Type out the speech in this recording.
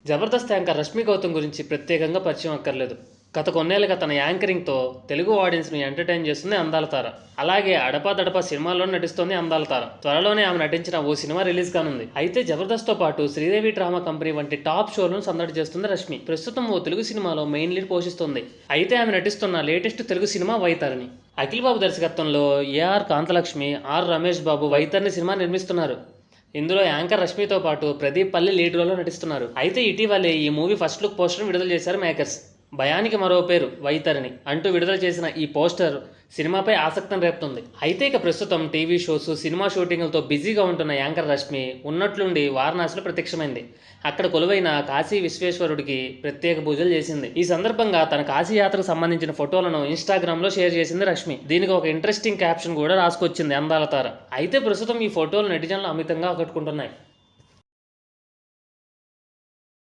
Jabardasth anchor Rashmi Gautam గురించి ప్రత్యేకంగా పరిచయం అక్కర్లేదు. గత కొన్నేళ్లుగా తన యాంకరింగ్తో తెలుగు ఆడియన్స్ని ఎంటర్టైన్ చేస్తుంది అందాల తార. అలాగే అడపాదడపా సినిమాల్లో నటిస్తోంది అందాల తార. త్వరలోనే ఆమె నటించిన ఓ సినిమా రిలీజ్ కానుంది. అయితే జబర్దస్త్తో పాటు శ్రీదేవి డ్రామా కంపెనీ వంటి టాప్ షోలను సందడి చేస్తుంది రష్మి. ప్రస్తుతం ఓ తెలుగు సినిమాలో మెయిన్ లీడ్ పోషిస్తుంది. అయితే ఆమె నటిస్తున్న లేటెస్ట్ తెలుగు సినిమా వైతరణి. అఖిల్ బాబు దర్శకత్వంలో ఏఆర్ కాంతలక్ష్మి, ఆర్ రమేష్ బాబు వైతరణి సినిమా నిర్మిస్తున్నారు. ఇందులో యాంకర్ రష్మితో పాటు ప్రదీప్ పల్లి లీడ్ రోల్లో నటిస్తున్నారు. అయితే ఇటీవలే ఈ మూవీ ఫస్ట్ లుక్ పోస్టర్ విడుదల చేశారు మేకర్స్. భయానికి మరో పేరు వైతరణి అంటూ విడుదల చేసిన ఈ పోస్టర్ సినిమాపై ఆసక్తిని రేపుతుంది. అయితే ఇక ప్రస్తుతం టీవీ షోస్, సినిమా షూటింగ్లతో బిజీగా ఉంటున్న యాంకర్ రష్మి ఉన్నట్లుండి వారణాసిలో ప్రత్యక్షమైంది. అక్కడ కొలువైన కాశీ విశ్వేశ్వరుడికి ప్రత్యేక పూజలు చేసింది. ఈ సందర్భంగా తన కాశీ యాత్రకు సంబంధించిన ఫోటోలను ఇన్స్టాగ్రామ్లో షేర్ చేసింది రష్మి. దీనికి ఒక ఇంట్రెస్టింగ్ క్యాప్షన్ కూడా రాసుకొచ్చింది అందాల తార. అయితే ప్రస్తుతం ఈ ఫోటోలు నెటిజన్లు అమితంగా ఆకట్టుకుంటున్నాయి.